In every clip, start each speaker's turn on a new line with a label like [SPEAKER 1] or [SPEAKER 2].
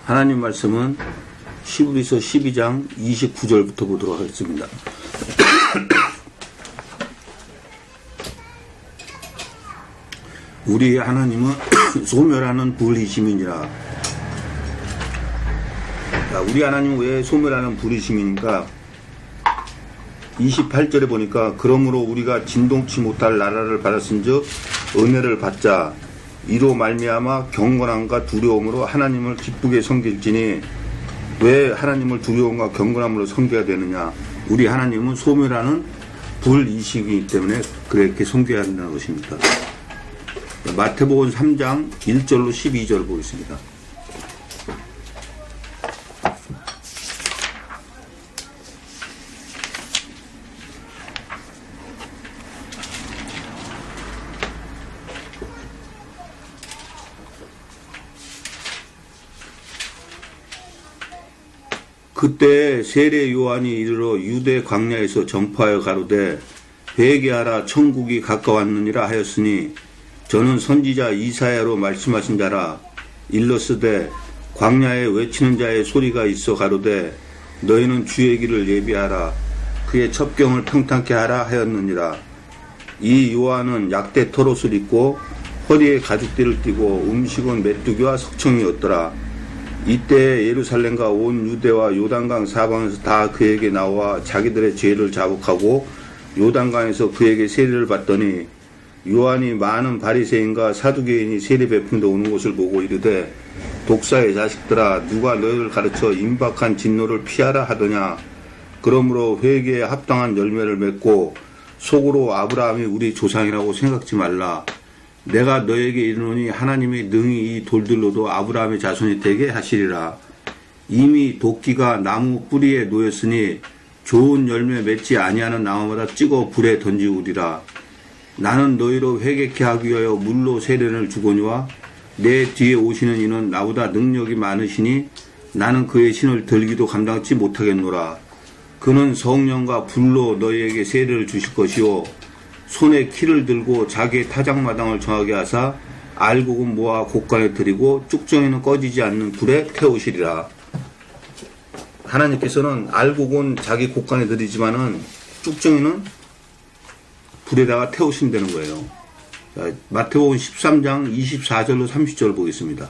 [SPEAKER 1] 하나님 말씀은 히브리서 12장 29절부터 보도록 하겠습니다. 우리 하나님은 소멸하는 불이심이니라. 우리 하나님은 왜 소멸하는 불이심이니까 28절에 보니까 그러므로 우리가 진동치 못할 나라를 받았은즉 은혜를 받자. 이로 말미암아 경건함과 두려움으로 하나님을 기쁘게 섬길지니. 왜 하나님을 두려움과 경건함으로 섬겨야 되느냐? 우리 하나님은 소멸하는 불이시기 때문에 그렇게 섬겨야 한다는 것입니다. 마태복음 3장 1절로 12절 보겠습니다. 그때 세례 요한이 이르러 유대 광야에서 전파하여 가로되 회개하라 천국이 가까웠느니라 하였으니 저는 선지자 이사야로 말씀하신 자라. 일러스되 광야에 외치는 자의 소리가 있어 가로되 너희는 주의 길을 예비하라 그의 첩경을 평탄케 하라 하였느니라. 이 요한은 약대 털옷을 입고 허리에 가죽띠를 띠고 음식은 메뚜기와 석청이었더라. 이때 예루살렘과 온 유대와 요단강 사방에서 다 그에게 나와 자기들의 죄를 자복하고 요단강에서 그에게 세례를 받더니 요한이 많은 바리새인과 사두개인이 세례 베푼데 오는 것을 보고 이르되 독사의 자식들아 누가 너희를 가르쳐 임박한 진노를 피하라 하더냐. 그러므로 회개에 합당한 열매를 맺고 속으로 아브라함이 우리 조상이라고 생각지 말라. 내가 너에게 이르노니 하나님이 능히 이 돌들로도 아브라함의 자손이 되게 하시리라. 이미 도끼가 나무 뿌리에 놓였으니 좋은 열매 맺지 아니하는 나무마다 찍어 불에 던지우리라. 나는 너희로 회개케 하기 위하여 물로 세례를 주거니와 내 뒤에 오시는 이는 나보다 능력이 많으시니 나는 그의 신을 들기도 감당치 못하겠노라. 그는 성령과 불로 너희에게 세례를 주실 것이요 손에 키를 들고 자기의 타작마당을 정하게 하사 알곡은 모아 곡간에 들이고 쭉정이는 꺼지지 않는 불에 태우시리라. 하나님께서는 알곡은 자기 곡간에 들이지만은 쭉정이는 불에다가 태우신다는 거예요. 자, 마태복음 13장 24절로 30절 보겠습니다.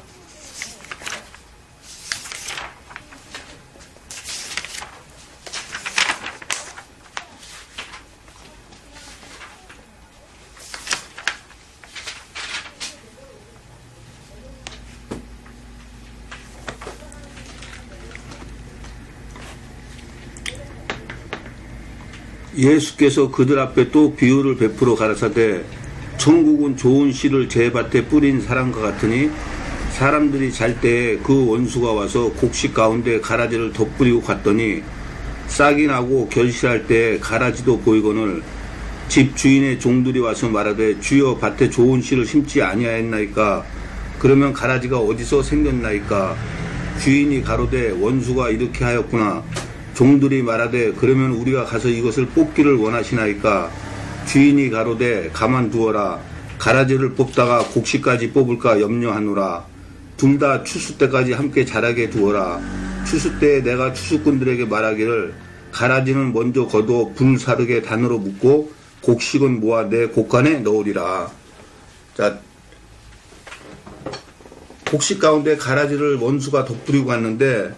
[SPEAKER 1] 예수께서 그들 앞에 또 비유를 베풀어 가라사대 천국은 좋은 씨를 제 밭에 뿌린 사람과 같으니 사람들이 잘 때에 그 원수가 와서 곡식 가운데 가라지를 덧뿌리고 갔더니 싹이 나고 결실할 때에 가라지도 보이거늘 집 주인의 종들이 와서 말하되 주여 밭에 좋은 씨를 심지 아니하였나이까. 그러면 가라지가 어디서 생겼나이까. 주인이 가로되 원수가 이렇게 하였구나. 종들이 말하되 그러면 우리가 가서 이것을 뽑기를 원하시나이까. 주인이 가로되 가만두어라. 가라지를 뽑다가 곡식까지 뽑을까 염려하노라. 둘 다 추수 때까지 함께 자라게 두어라. 추수 때에 내가 추수꾼들에게 말하기를 가라지는 먼저 거두어 불사르게 단으로 묶고 곡식은 모아 내 곡간에 넣으리라. 자, 곡식 가운데 가라지를 원수가 덧뿌리고 갔는데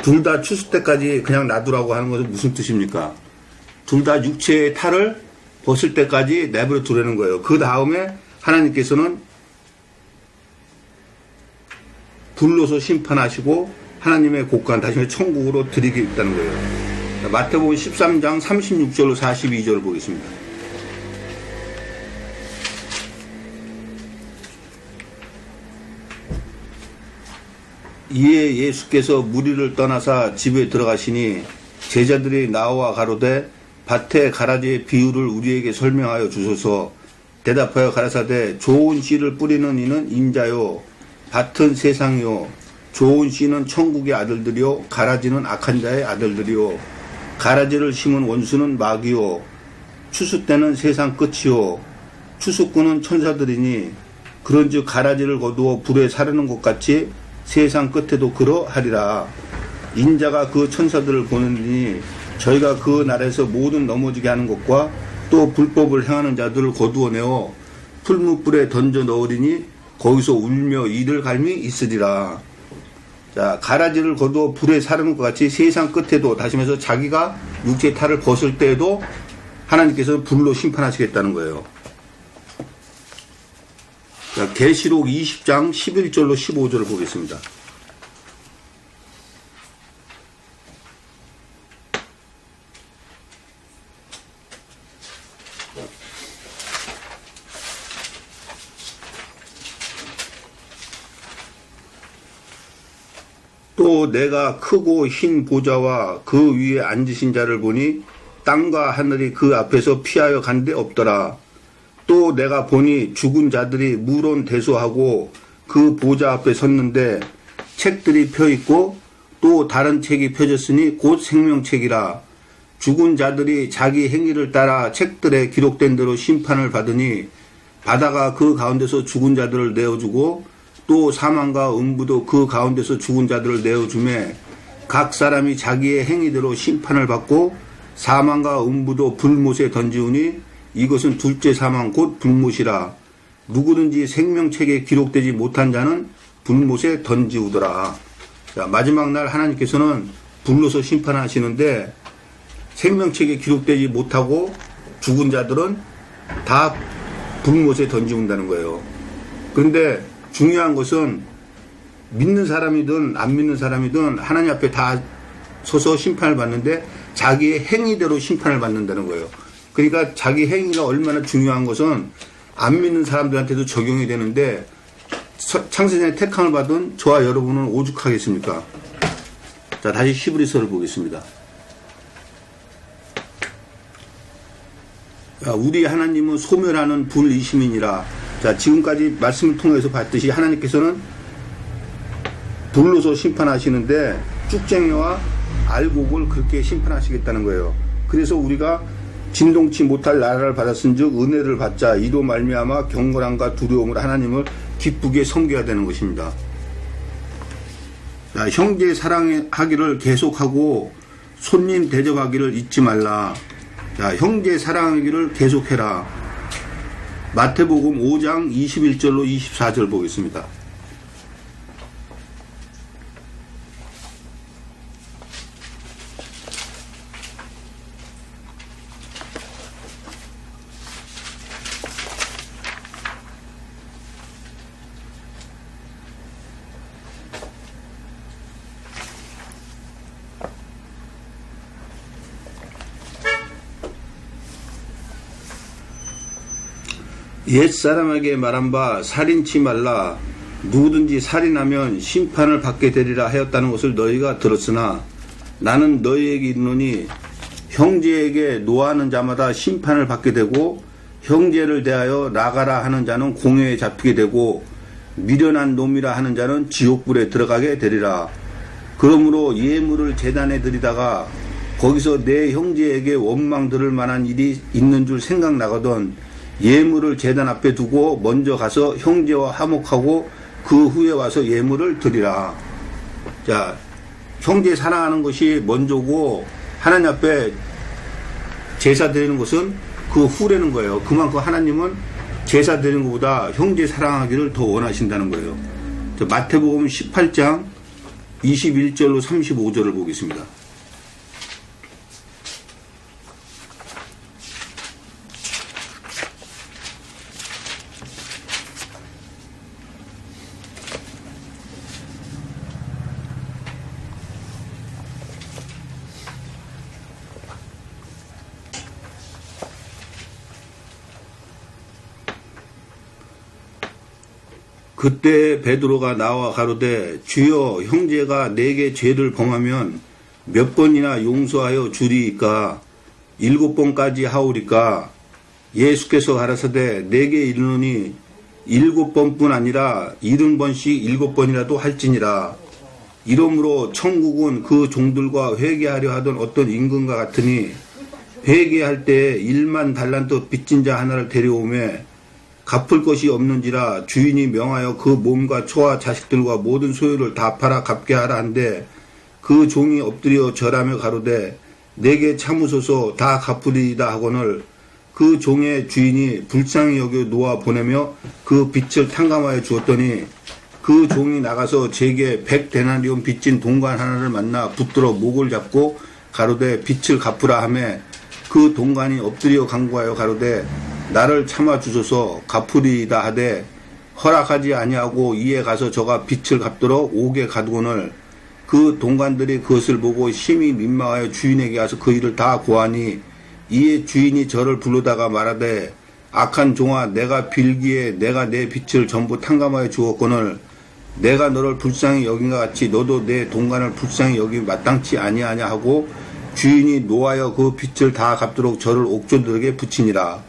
[SPEAKER 1] 둘 다 추수 때까지 그냥 놔두라고 하는 것은 무슨 뜻입니까? 둘 다 육체의 탈을 벗을 때까지 내버려 두라는 거예요. 그 다음에 하나님께서는 불로서 심판하시고 하나님의 곡간 다시 천국으로 들이겠다는 거예요. 마태복음 13장 36절로 42절 보겠습니다. 이에 예수께서 무리를 떠나사 집에 들어가시니 제자들이 나와 가로되 밭에 가라지의 비유를 우리에게 설명하여 주소서. 대답하여 가라사대 좋은 씨를 뿌리는 이는 인자요 밭은 세상이요 좋은 씨는 천국의 아들들이요 가라지는 악한 자의 아들들이요 가라지를 심은 원수는 마귀요 추수 때는 세상 끝이요 추수꾼은 천사들이니 그런즉 가라지를 거두어 불에 사르는 것 같이 세상 끝에도 그러하리라. 인자가 그 천사들을 보내니 저희가 그 나라에서 모든 넘어지게 하는 것과 또 불법을 행하는 자들을 거두어내어 풀무불에 던져 넣으리니 거기서 울며 이를 갈미 있으리라. 자, 가라지를 거두어 불에 사르는 것 같이 세상 끝에도, 다시 말해서 자기가 육체의 탈을 벗을 때에도 하나님께서 불로 심판하시겠다는 거예요. 자, 계시록 20장 11절로 15절을 보겠습니다. 또 내가 크고 흰 보좌와 그 위에 앉으신 자를 보니 땅과 하늘이 그 앞에서 피하여 간 데 없더라. 또 내가 보니 죽은 자들이 물론대소하고 그 보좌 앞에 섰는데 책들이 펴있고 또 다른 책이 펴졌으니 곧 생명책이라. 죽은 자들이 자기 행위를 따라 책들에 기록된 대로 심판을 받으니 바다가 그 가운데서 죽은 자들을 내어주고 또 사망과 음부도 그 가운데서 죽은 자들을 내어주매 각 사람이 자기의 행위대로 심판을 받고 사망과 음부도 불못에 던지우니 이것은 둘째 사망 곧 불못이라. 누구든지 생명책에 기록되지 못한 자는 불못에 던지우더라. 자, 마지막 날 하나님께서는 불로서 심판하시는데 생명책에 기록되지 못하고 죽은 자들은 다 불못에 던지운다는 거예요. 그런데 중요한 것은 믿는 사람이든 안 믿는 사람이든 하나님 앞에 다 서서 심판을 받는데 자기의 행위대로 심판을 받는다는 거예요. 그러니까 자기 행위가 얼마나 중요한 것은 안 믿는 사람들한테도 적용이 되는데 창세전에 택함을 받은 저와 여러분은 오죽하겠습니까? 자, 다시 히브리서를 보겠습니다. 자, 우리 하나님은 소멸하는 불이심이니라. 자, 지금까지 말씀을 통해서 봤듯이 하나님께서는 불로서 심판하시는데 쭉쟁이와 알곡을 그렇게 심판하시겠다는 거예요. 그래서 우리가 진동치 못할 나라를 받았은즉 은혜를 받자. 이로 말미암아 경건함과 두려움으로 하나님을 기쁘게 섬겨야 되는 것입니다. 자, 형제 사랑하기를 계속하고 손님 대접하기를 잊지 말라. 자, 형제 사랑하기를 계속해라. 마태복음 5장 21절로 24절 보겠습니다. 옛사람에게 말한 바 살인치 말라. 누구든지 살인하면 심판을 받게 되리라 하였다는 것을 너희가 들었으나 나는 너희에게 이르노니 형제에게 노하는 자마다 심판을 받게 되고 형제를 대하여 나가라 하는 자는 공회에 잡히게 되고 미련한 놈이라 하는 자는 지옥불에 들어가게 되리라. 그러므로 예물을 제단에 드리다가 거기서 내 형제에게 원망 들을 만한 일이 있는 줄 생각나거든 예물을 제단 앞에 두고 먼저 가서 형제와 화목하고 그 후에 와서 예물을 드리라. 자, 형제 사랑하는 것이 먼저고 하나님 앞에 제사 드리는 것은 그 후라는 거예요. 그만큼 하나님은 제사 드리는 것보다 형제 사랑하기를 더 원하신다는 거예요. 자, 마태복음 18장 21절로 35절을 보겠습니다. 그때 베드로가 나와 가로되 주여 형제가 내게 죄를 범하면 몇 번이나 용서하여 주리이까 7번까지 하오리까. 예수께서 가라사대 내게 이르노니 7번뿐 아니라 70번씩 7번이라도 할지니라. 이러므로 천국은 그 종들과 회개하려 하던 어떤 임금과 같으니 회개할 때 1만 달란트 빚진 자 하나를 데려오매 갚을 것이 없는지라 주인이 명하여 그 몸과 처와 자식들과 모든 소유를 다 팔아 갚게 하라 한데 그 종이 엎드려 절하며 가로되 내게 참으소서 다 갚으리이다 하거늘 그 종의 주인이 불쌍히 여겨 놓아 보내며 그 빚을 탕감하여 주었더니 그 종이 나가서 제게 100데나리온 빚진 동관 하나를 만나 붙들어 목을 잡고 가로되 빚을 갚으라 하매 그 동관이 엎드려 간구하여 가로되 나를 참아 주소서 갚으리이다 하되 허락하지 아니하고 이에 가서 저가 빚을 갚도록 옥에 가두고는 그 동관들이 그것을 보고 심히 민망하여 주인에게 가서 그 일을 다 고하니 이에 주인이 저를 부르다가 말하되 악한 종아 내가 빌기에 내가 내 빚을 전부 탕감하여 주었거늘 내가 너를 불쌍히 여긴과 같이 너도 내 동관을 불쌍히 여기 마땅치 아니하냐 하고 주인이 노하여 그 빚을 다 갚도록 저를 옥졸들에게 붙이니라.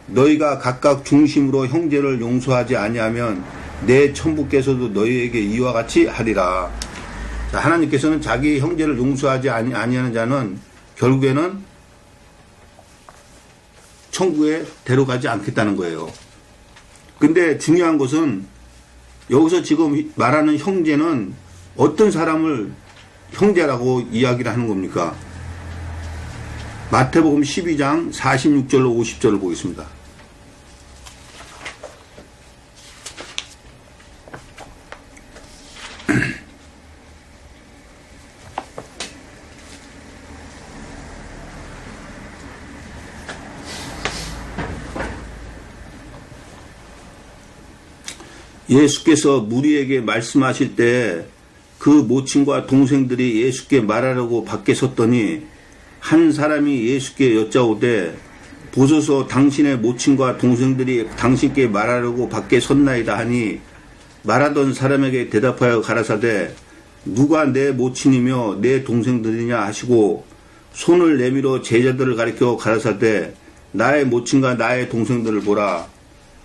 [SPEAKER 1] 너희가 각각 중심으로 형제를 용서하지 아니하면 내 천부께서도 너희에게 이와 같이 하리라. 자, 하나님께서는 자기 형제를 용서하지 아니하는 자는 결국에는 천국에 데려가지 않겠다는 거예요. 근데 중요한 것은 여기서 지금 말하는 형제는 어떤 사람을 형제라고 이야기를 하는 겁니까? 마태복음 12장 46절로 50절을 보겠습니다. 예수께서 무리에게 말씀하실 때 그 모친과 동생들이 예수께 말하려고 밖에 섰더니 한 사람이 예수께 여짜오되 보소서 당신의 모친과 동생들이 당신께 말하려고 밖에 섰나이다 하니 말하던 사람에게 대답하여 가라사대 누가 내 모친이며 내 동생들이냐 하시고 손을 내밀어 제자들을 가리켜 가라사대 나의 모친과 나의 동생들을 보라.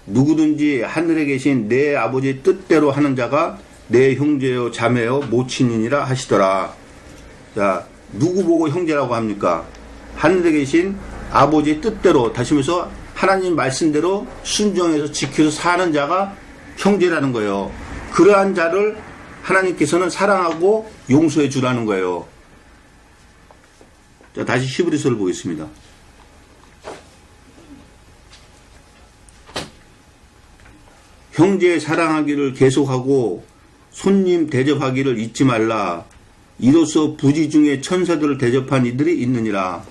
[SPEAKER 1] 누구든지 하늘에 계신 내 아버지 뜻대로 하는 자가 내 형제요 자매요 모친이니라 하시더라. 자, 누구 보고 형제라고 합니까? 하늘에 계신 아버지 뜻대로, 다시 말해서 하나님 말씀대로 순종해서 지켜서 사는 자가 형제라는 거예요. 그러한 자를 하나님께서는 사랑하고 용서해 주라는 거예요. 자, 다시 히브리서를 보겠습니다. 형제 사랑하기를 계속하고 손님 대접하기를 잊지 말라. 이로써 부지 중에 천사들을 대접한 이들이 있느니라.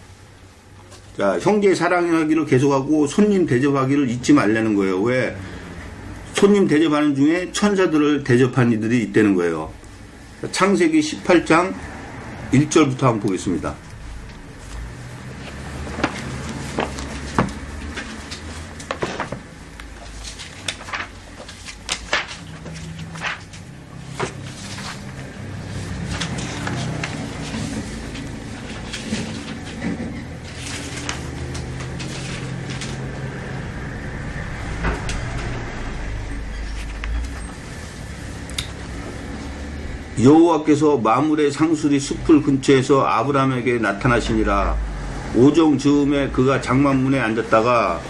[SPEAKER 1] 자, 형제 사랑하기를 계속하고 손님 대접하기를 잊지 말라는 거예요. 왜? 손님 대접하는 중에 천사들을 대접한 이들이 있다는 거예요. 창세기 18장 1절부터 한번 보겠습니다. 여호와께서 마물의 상수리 숲을 근처에서 아브라함에게 나타나시니라. 오정 즈음에 그가 장막문에 앉았다가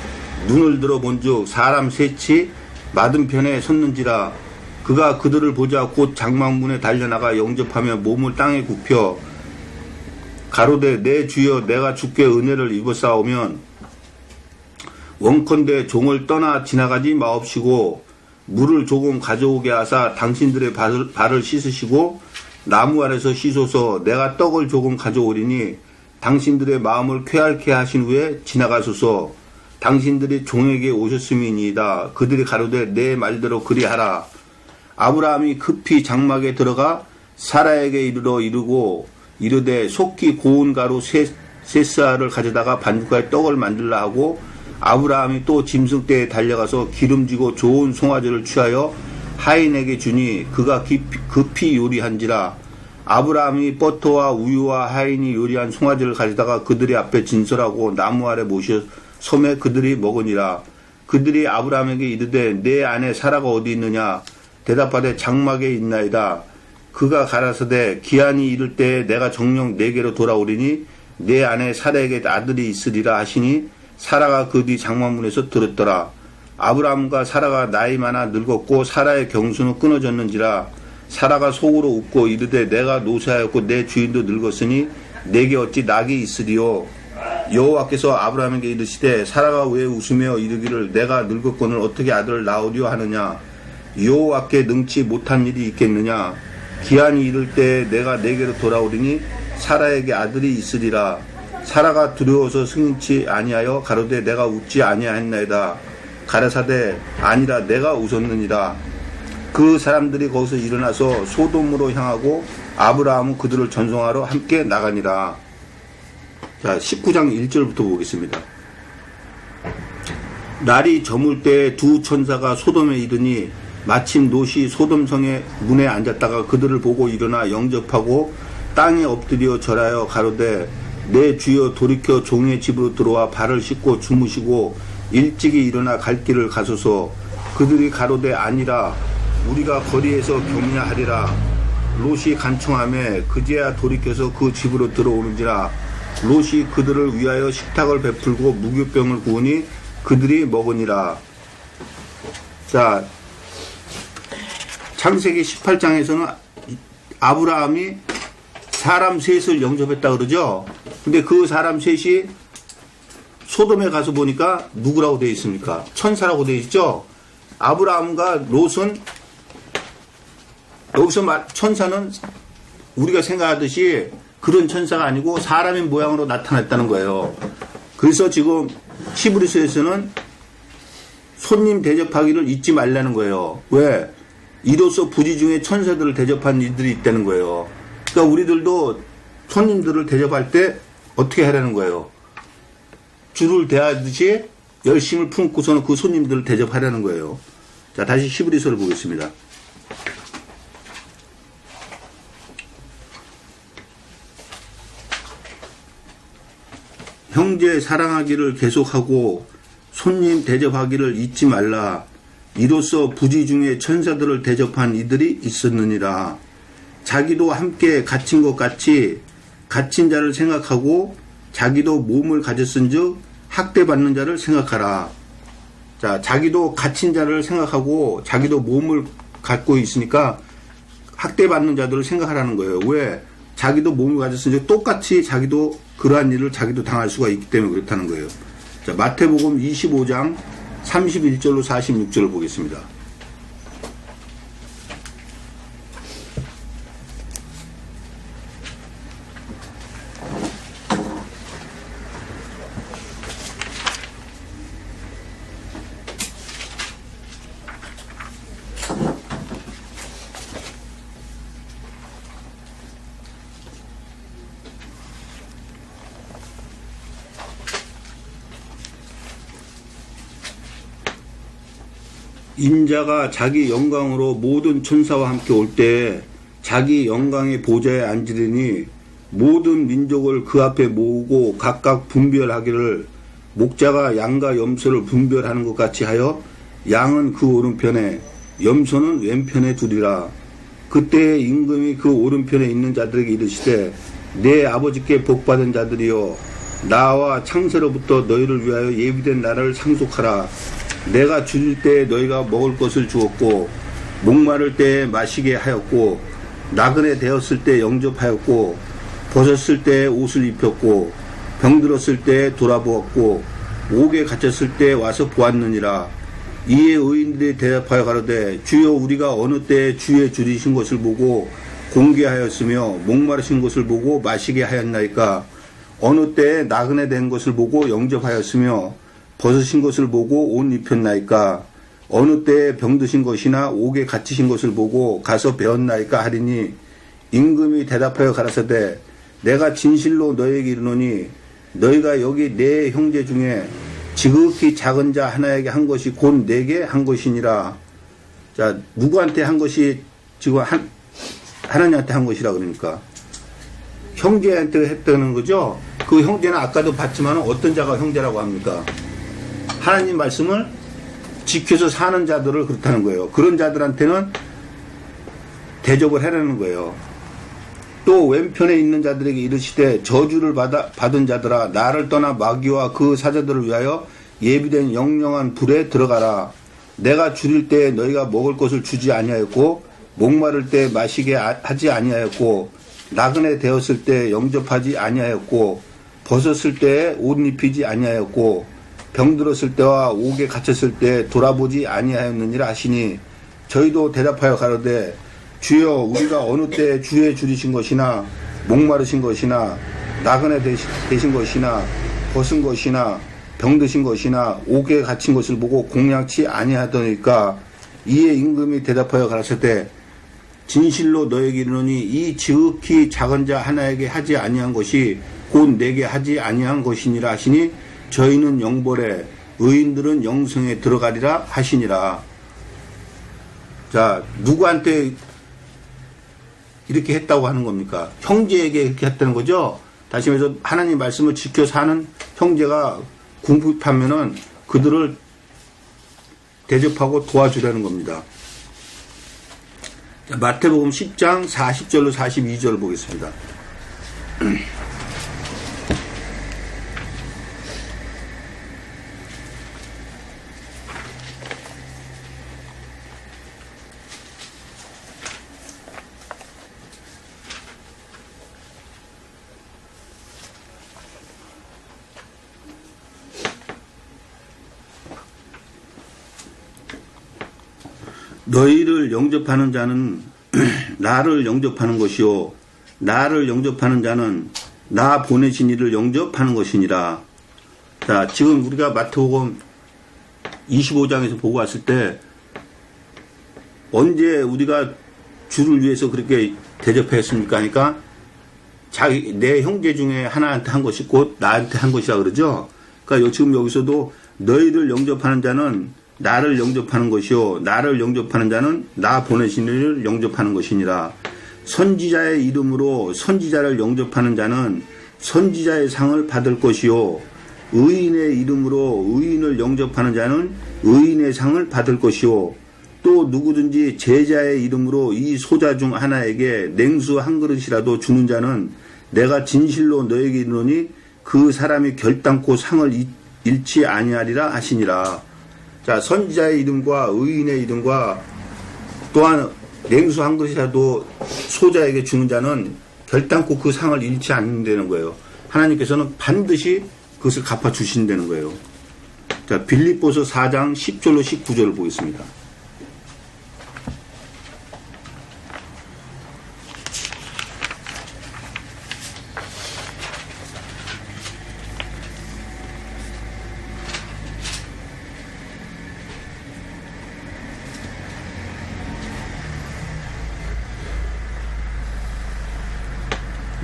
[SPEAKER 1] 눈을 들어 본즉 사람 셋이 맞은편에 섰는지라. 그가 그들을 보자 곧 장막문에 달려나가 영접하며 몸을 땅에 굽혀 가로되 내 주여 내가 주께 은혜를 입었사오면 원컨대 종을 떠나 지나가지 마옵시고 물을 조금 가져오게 하사 당신들의 발을 씻으시고 나무 아래서 씻어서 내가 떡을 조금 가져오리니 당신들의 마음을 쾌활케 하신 후에 지나가소서. 당신들이 종에게 오셨음이니이다. 그들이 가로되 내 말대로 그리하라. 아브라함이 급히 장막에 들어가 사라에게 이르고 이르되 속히 고운 가루 세 쌀을 가져다가 반죽하여 떡을 만들라 하고 아브라함이 또 짐승떼에 달려가서 기름지고 좋은 송아지를 취하여 하인에게 주니 그가 급히 요리한지라. 아브라함이 버터와 우유와 하인이 요리한 송아지를 가져다가 그들의 앞에 진설하고 나무 아래 모셔 섬에 그들이 먹으니라. 그들이 아브라함에게 이르되 내 아내 사라가 어디 있느냐? 대답하되 장막에 있나이다. 그가 가라사대 기한이 이를 때에 내가 정녕 내게로 돌아오리니 내 아내 사라에게 아들이 있으리라 하시니 사라가 그 뒤 장막문에서 들었더라. 아브라함과 사라가 나이 많아 늙었고 사라의 경수는 끊어졌는지라. 사라가 속으로 웃고 이르되 내가 노쇠하였고 내 주인도 늙었으니 내게 어찌 낙이 있으리요. 여호와께서 아브라함에게 이르시되 사라가 왜 웃으며 이르기를 내가 늙었거늘 어떻게 아들을 낳으려 하느냐. 여호와께 능치 못한 일이 있겠느냐. 기한이 이를 때 내가 내게로 돌아오리니 사라에게 아들이 있으리라. 사라가 두려워서 승인치 아니하여 가로되 내가 웃지 아니하였나이다. 가라사대 아니라 내가 웃었느니라. 그 사람들이 거기서 일어나서 소돔으로 향하고 아브라함은 그들을 전송하러 함께 나가니라. 자, 19장 1절부터 보겠습니다. 날이 저물 때 두 천사가 소돔에 이르니 마침 롯이 소돔성의 문에 앉았다가 그들을 보고 일어나 영접하고 땅에 엎드려 절하여 가로되 내 주여 돌이켜 종의 집으로 들어와 발을 씻고 주무시고 일찍이 일어나 갈 길을 가소서. 그들이 가로되 아니라 우리가 거리에서 격려하리라. 롯이 간청하며 그제야 돌이켜서 그 집으로 들어오는지라. 롯이 그들을 위하여 식탁을 베풀고 무교병을 구우니 그들이 먹으니라. 자, 창세기 18장에서는 아브라함이 사람 셋을 영접했다 그러죠. 근데 그 사람 셋이 소돔에 가서 보니까 누구라고 되어 있습니까? 천사라고 되어 있죠. 아브라함과 롯은 여기서 천사는 우리가 생각하듯이 그런 천사가 아니고 사람의 모양으로 나타났다는 거예요. 그래서 지금 히브리서에서는 손님 대접하기를 잊지 말라는 거예요. 왜? 이로써 부지 중에 천사들을 대접한 이들이 있다는 거예요. 그러니까 우리들도 손님들을 대접할 때 어떻게 하라는 거예요? 주를 대하듯이 열심을 품고서는 그 손님들을 대접하라는 거예요. 자, 다시 히브리서를 보겠습니다. 형제 사랑하기를 계속하고 손님 대접하기를 잊지 말라. 이로써 부지 중에 천사들을 대접한 이들이 있었느니라. 자기도 함께 갇힌 것 같이 갇힌 자를 생각하고 자기도 몸을 가졌은즉 학대받는 자를 생각하라. 자, 자기도 갇힌 자를 생각하고 자기도 몸을 갖고 있으니까 학대받는 자들을 생각하라는 거예요. 왜? 자기도 몸을 가졌으니 똑같이 자기도 그러한 일을 자기도 당할 수가 있기 때문에 그렇다는 거예요. 자, 마태복음 25장 31절로 46절을 보겠습니다. 인자가 자기 영광으로 모든 천사와 함께 올 때 자기 영광의 보좌에 앉으리니 모든 민족을 그 앞에 모으고 각각 분별하기를 목자가 양과 염소를 분별하는 것 같이 하여 양은 그 오른편에 염소는 왼편에 두리라. 그때 임금이 그 오른편에 있는 자들에게 이르시되 내 아버지께 복받은 자들이여 나와 창세로부터 너희를 위하여 예비된 나라를 상속하라. 내가 줄일 때 너희가 먹을 것을 주었고 목마를 때 마시게 하였고 나그네 되었을 때 영접하였고 벗었을 때 옷을 입혔고 병들었을 때 돌아보았고 옥에 갇혔을 때 와서 보았느니라. 이에 의인들이 대답하여 가로되 주여 우리가 어느 때에 주의 줄이신 것을 보고 공개하였으며 목마르신 것을 보고 마시게 하였나이까. 어느 때에 나그네 된 것을 보고 영접하였으며 벗으신 것을 보고 옷 입혔나이까. 어느 때에 병드신 것이나 옥에 갇히신 것을 보고 가서 배웠나이까 하리니 임금이 대답하여 가라사대 내가 진실로 너에게 이르노니 너희가 여기 내 형제 중에 지극히 작은 자 하나에게 한 것이 곧 내게 한 것이니라. 자, 누구한테 한 것이 지금 하나님한테 한 것이라 그러니까 형제한테 했다는 거죠. 그 형제는 아까도 봤지만 어떤 자가 형제라고 합니까? 하나님 말씀을 지켜서 사는 자들을 그렇다는 거예요. 그런 자들한테는 대접을 하라는 거예요. 또 왼편에 있는 자들에게 이르시되 저주를 받은 자들아 나를 떠나 마귀와 그 사자들을 위하여 예비된 영영한 불에 들어가라. 내가 줄일 때 너희가 먹을 것을 주지 아니하였고 목마를 때 마시게 하지 아니하였고 나그네 되었을 때 영접하지 아니하였고 벗었을 때 옷 입히지 아니하였고 병들었을 때와 옥에 갇혔을 때 돌아보지 아니하였느니라 하시니 저희도 대답하여 가로되 주여 우리가 어느 때 주에 줄이신 것이나 목마르신 것이나 나그네 되신 것이나 벗은 것이나 병드신 것이나 옥에 갇힌 것을 보고 공양치 아니하더니까. 이에 임금이 대답하여 가라사대 진실로 너에게 이르노니 이 지극히 작은 자 하나에게 하지 아니한 것이 곧 내게 하지 아니한 것이니라 하시니 저희는 영벌에 의인들은 영성에 들어가리라 하시니라. 자, 누구한테 이렇게 했다고 하는 겁니까? 형제에게 이렇게 했다는 거죠. 다시 말해서 하나님 말씀을 지켜 사는 형제가 궁핍하면은 그들을 대접하고 도와주려는 겁니다. 자, 마태복음 10장 40절로 42절 보겠습니다. 너희를 영접하는 자는 나를 영접하는 것이요 나를 영접하는 자는 나 보내신 이를 영접하는 것이니라. 자, 지금 우리가 마태복음 25장에서 보고 왔을 때 언제 우리가 주를 위해서 그렇게 대접했습니까? 하니까 내 형제 중에 하나한테 한 것이 곧 나한테 한 것이라 그러죠. 그러니까 지금 여기서도 너희를 영접하는 자는 나를 영접하는 것이요 나를 영접하는 자는 나 보내신 이를 영접하는 것이니라. 선지자의 이름으로 선지자를 영접하는 자는 선지자의 상을 받을 것이요 의인의 이름으로 의인을 영접하는 자는 의인의 상을 받을 것이요 또 누구든지 제자의 이름으로 이 소자 중 하나에게 냉수 한 그릇이라도 주는 자는 내가 진실로 너에게 이르노니 그 사람이 결단코 상을 잃지 아니하리라 하시니라. 자, 선지자의 이름과 의인의 이름과 또한 냉수 한 그릇이라도 소자에게 주는 자는 결단코 그 상을 잃지 않는다는 거예요. 하나님께서는 반드시 그것을 갚아주신다는 거예요. 자, 빌립보서 4장 10절로 19절을 보겠습니다.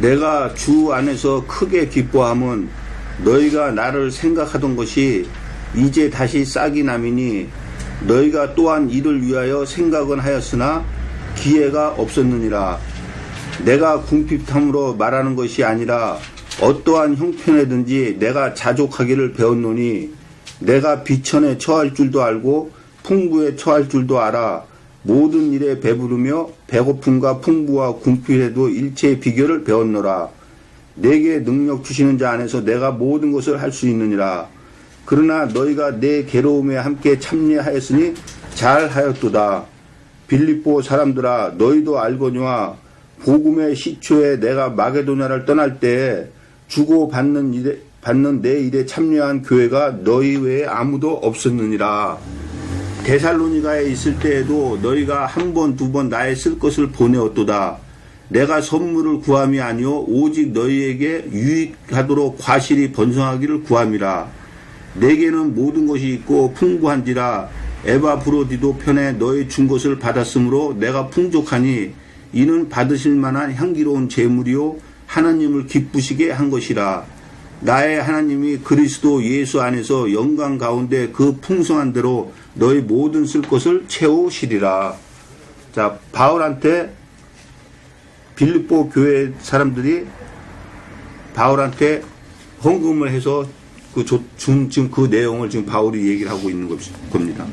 [SPEAKER 1] 내가 주 안에서 크게 기뻐함은 너희가 나를 생각하던 것이 이제 다시 싹이 남이니 너희가 또한 이를 위하여 생각은 하였으나 기회가 없었느니라. 내가 궁핍함으로 말하는 것이 아니라 어떠한 형편에든지 내가 자족하기를 배웠노니 내가 비천에 처할 줄도 알고 풍부에 처할 줄도 알아. 모든 일에 배부르며 배고픔과 풍부와 궁핍에도 일체의 비결을 배웠노라. 내게 능력 주시는 자 안에서 내가 모든 것을 할 수 있느니라. 그러나 너희가 내 괴로움에 함께 참여하였으니 잘하였도다. 빌립보 사람들아, 너희도 알거니와 복음의 시초에 내가 마게도냐를 떠날 때에 주고 받는 내 일에 참여한 교회가 너희 외에 아무도 없었느니라. 데살로니가에 있을 때에도 너희가 한 번, 두 번 나의 쓸 것을 보내었도다. 내가 선물을 구함이 아니요 오직 너희에게 유익하도록 과실이 번성하기를 구함이라. 내게는 모든 것이 있고 풍부한지라. 에바브로디도 편에 너희 준 것을 받았으므로 내가 풍족하니 이는 받으실 만한 향기로운 제물이요 하나님을 기쁘시게 한 것이라. 나의 하나님이 그리스도 예수 안에서 영광 가운데 그 풍성한 대로 너희 모든 쓸 것을 채우시리라. 자, 바울한테 빌립보 교회 사람들이 바울한테 헌금을 해서 지금 그 내용을 지금 바울이 얘기를 하고 있는 겁니다.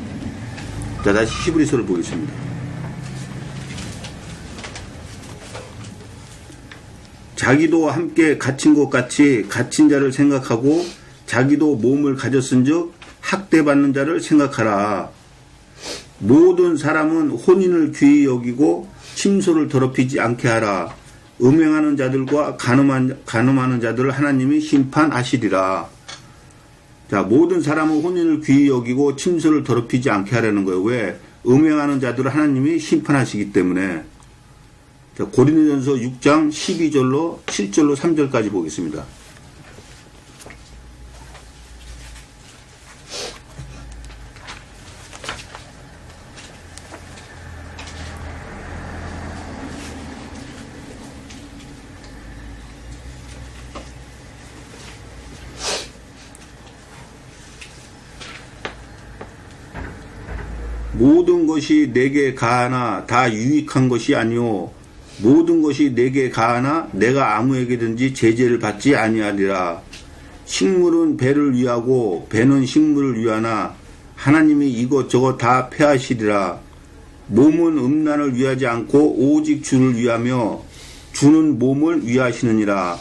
[SPEAKER 1] 자, 다시 히브리서를 보겠습니다. 자기도 함께 갇힌 것 같이 갇힌 자를 생각하고 자기도 몸을 가졌은즉 학대받는 자를 생각하라. 모든 사람은 혼인을 귀히 여기고 침소를 더럽히지 않게 하라. 음행하는 자들과 간음하는 자들을 하나님이 심판하시리라. 자, 모든 사람은 혼인을 귀히 여기고 침소를 더럽히지 않게 하라는 거예요. 왜? 음행하는 자들을 하나님이 심판하시기 때문에. 자, 고린도전서 6장 12절로 7절로 3절까지 보겠습니다. 모든 것이 내게 가하나 다 유익한 것이 아니오. 모든 것이 내게 가하나 내가 아무에게든지 제재를 받지 아니하리라. 식물은 배를 위하고 배는 식물을 위하나 하나님이 이것저것 다 폐하시리라. 몸은 음란을 위하지 않고 오직 주를 위하며 주는 몸을 위하시느니라.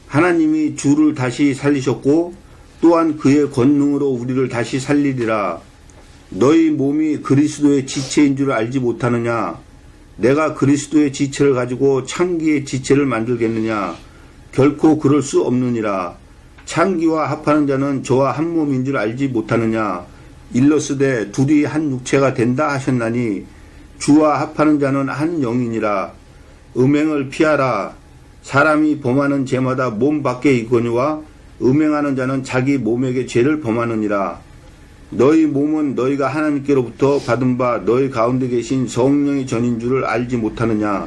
[SPEAKER 1] 하나님이 주를 다시 살리셨고 또한 그의 권능으로 우리를 다시 살리리라. 너희 몸이 그리스도의 지체인 줄 알지 못하느냐? 내가 그리스도의 지체를 가지고 창기의 지체를 만들겠느냐? 결코 그럴 수 없느니라. 창기와 합하는 자는 저와 한 몸인 줄 알지 못하느냐? 일러스되 둘이 한 육체가 된다 하셨나니 주와 합하는 자는 한 영이니라. 음행을 피하라. 사람이 범하는 죄마다 몸 밖에 있거니와 음행하는 자는 자기 몸에게 죄를 범하느니라. 너희 몸은 너희가 하나님께로부터 받은 바 너희 가운데 계신 성령의 전인 줄을 알지 못하느냐?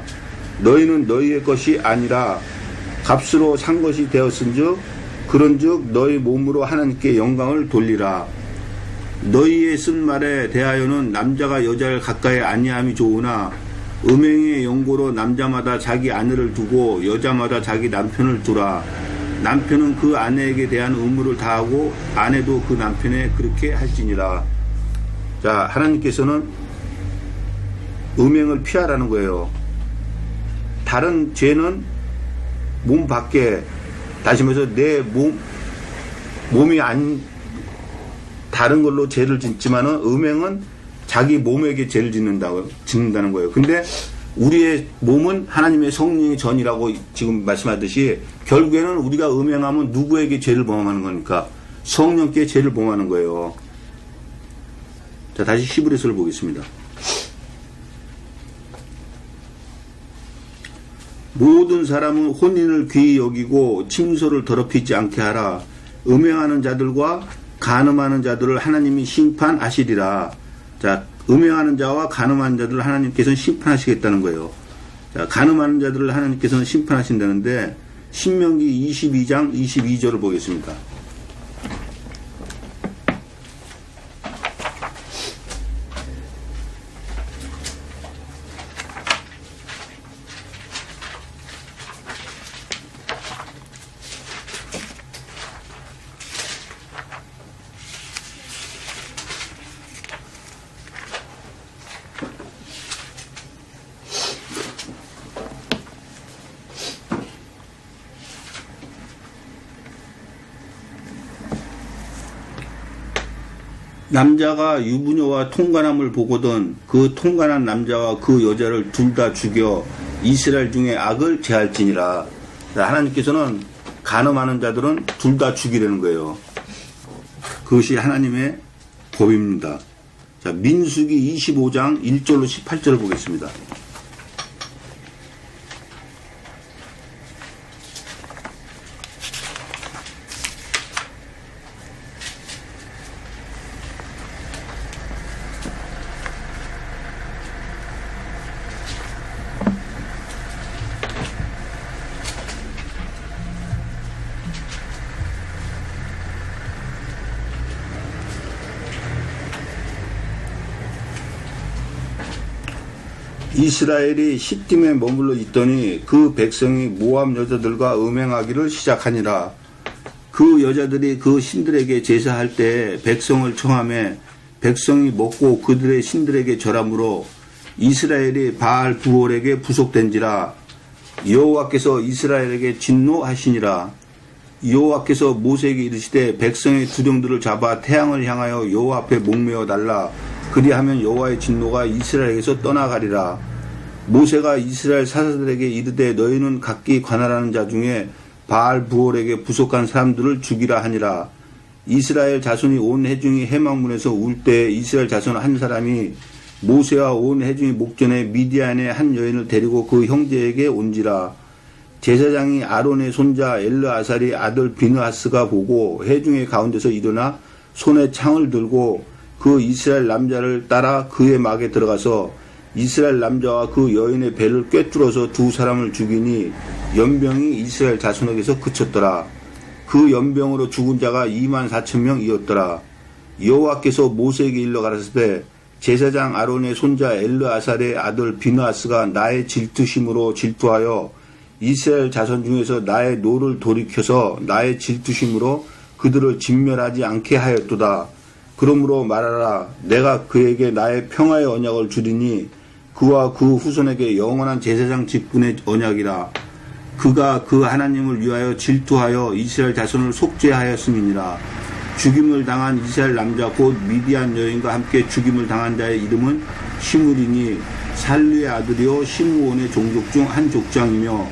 [SPEAKER 1] 너희는 너희의 것이 아니라 값으로 산 것이 되었은즉 그런즉 너희 몸으로 하나님께 영광을 돌리라. 너희의 쓴 말에 대하여는 남자가 여자를 가까이 아니함이 좋으나 음행의 연고로 남자마다 자기 아내를 두고 여자마다 자기 남편을 두라. 남편은 그 아내에게 대한 의무를 다하고 아내도 그 남편에 그렇게 할지니라. 자, 하나님께서는 음행을 피하라는 거예요. 다른 죄는 몸 밖에, 다시 말해서 내 몸이 다른 걸로 죄를 짓지만은 음행은 자기 몸에게 죄를 짓는다는 거예요. 근데 우리의 몸은 하나님의 성령의 전이라고 지금 말씀하듯이 결국에는 우리가 음행하면 누구에게 죄를 범하는 거니까 성령께 죄를 범하는 거예요. 자, 다시 히브리서를 보겠습니다. 모든 사람은 혼인을 귀히 여기고 침소를 더럽히지 않게 하라. 음행하는 자들과 간음하는 자들을 하나님이 심판하시리라. 자, 음행하는 자와 간음하는 자들을 하나님께서는 심판하시겠다는 거예요. 자, 간음하는 자들을 하나님께서는 심판하신다는데 신명기 22장 22절을 보겠습니다. 남자가 유부녀와 통관함을 보거든 그 통관한 남자와 그 여자를 둘 다 죽여 이스라엘 중에 악을 제할지니라. 하나님께서는 간음하는 자들은 둘 다 죽이려는 거예요. 그것이 하나님의 법입니다. 자, 민수기 25장 1절로 18절을 보겠습니다. 이스라엘이 시딤에 머물러 있더니 그 백성이 모압 여자들과 음행하기를 시작하니라. 그 여자들이 그 신들에게 제사할 때 백성을 청하매 백성이 먹고 그들의 신들에게 절함으로 이스라엘이 바알 부올에게 부속된지라. 여호와께서 이스라엘에게 진노하시니라. 여호와께서 모세에게 이르시되 백성의 두령들을 잡아 태양을 향하여 여호와 앞에 목매어 달라. 그리하면 여호와의 진노가 이스라엘에게서 떠나가리라. 모세가 이스라엘 사사들에게 이르되 너희는 각기 관할하는 자 중에 바알 부올에게 부속한 사람들을 죽이라 하니라. 이스라엘 자손이 온 회중이 해막문에서 울 때 이스라엘 자손 한 사람이 모세와 온 회중이 목전에 미디안의 한 여인을 데리고 그 형제에게 온지라. 제사장이 아론의 손자 엘르아살이 아들 비느하스가 보고 회중의 가운데서 일어나 손에 창을 들고 그 이스라엘 남자를 따라 그의 막에 들어가서 이스라엘 남자와 그 여인의 배를 꿰뚫어서 두 사람을 죽이니 연병이 이스라엘 자손에게서 그쳤더라. 그 연병으로 죽은 자가 24,000명이었더라. 여호와께서 모세에게 일러 가라사대 제사장 아론의 손자 엘르아살의 아들 비느하스가 나의 질투심으로 질투하여 이스라엘 자손 중에서 나의 노를 돌이켜서 나의 질투심으로 그들을 진멸하지 않게 하였도다. 그러므로 말하라. 내가 그에게 나의 평화의 언약을 주리니 그와 그 후손에게 영원한 제사장 직분의 언약이라. 그가 그 하나님을 위하여 질투하여 이스라엘 자손을 속죄하였음이니라. 죽임을 당한 이스라엘 남자 곧 미디안 여인과 함께 죽임을 당한 자의 이름은 시므리니 살루의 아들이요 시므온의 종족 중 한 족장이며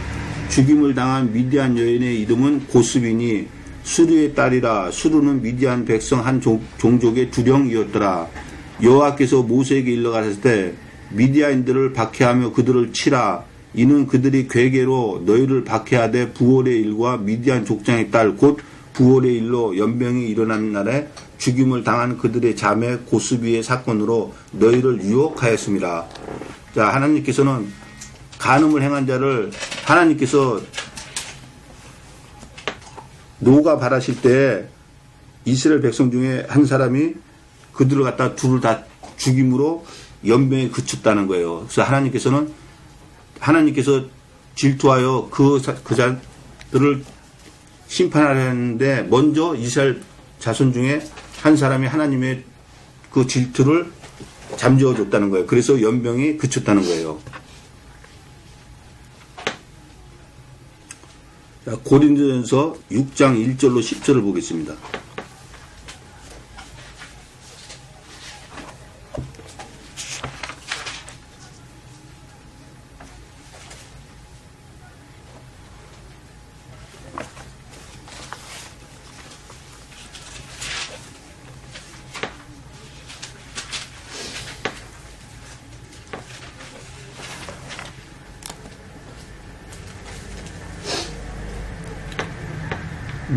[SPEAKER 1] 죽임을 당한 미디안 여인의 이름은 고스비니 수르의 딸이라. 수르는 미디안 백성 한 종족의 두령이었더라. 여호와께서 모세에게 일러 가셨을 때 미디안인들을 박해하며 그들을 치라. 이는 그들이 괴계로 너희를 박해하되 부올의 일과 미디안 족장의 딸 곧 부올의 일로 연병이 일어난 날에 죽임을 당한 그들의 자매 고스비의 사건으로 너희를 유혹하였습니다. 자, 하나님께서는 간음을 행한 자를 하나님께서 노가 바라실 때 이스라엘 백성 중에 한 사람이 그들을 갖다 둘을 다 죽임으로 연병에 그쳤다는 거예요. 그래서 하나님께서 질투하여 그 자들을 심판하려 했는데 먼저 이스라엘 자손 중에 한 사람이 하나님의 그 질투를 잠재워 줬다는 거예요. 그래서 연병이 그쳤다는 거예요. 자, 고린도전서 6장 1절로 10절을 보겠습니다.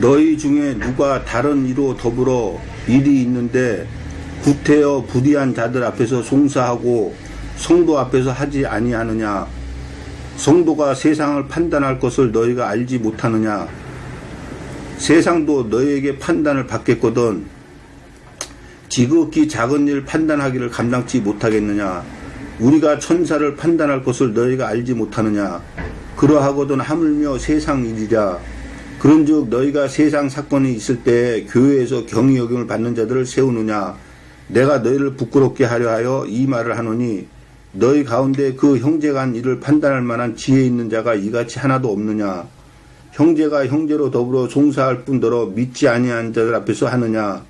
[SPEAKER 1] 너희 중에 누가 다른 이로 더불어 일이 있는데 구태여 부디한 자들 앞에서 송사하고 성도 앞에서 하지 아니하느냐? 성도가 세상을 판단할 것을 너희가 알지 못하느냐? 세상도 너희에게 판단을 받겠거든 지극히 작은 일 판단하기를 감당치 못하겠느냐? 우리가 천사를 판단할 것을 너희가 알지 못하느냐? 그러하거든 하물며 세상 일이라. 그런즉 너희가 세상 사건이 있을 때 교회에서 경위 여김을 받는 자들을 세우느냐? 내가 너희를 부끄럽게 하려 하여 이 말을 하노니 너희 가운데 그 형제가 한 일을 판단할 만한 지혜 있는 자가 이같이 하나도 없느냐? 형제가 형제로 더불어 송사할 뿐더러 믿지 아니한 자들 앞에서 하느냐?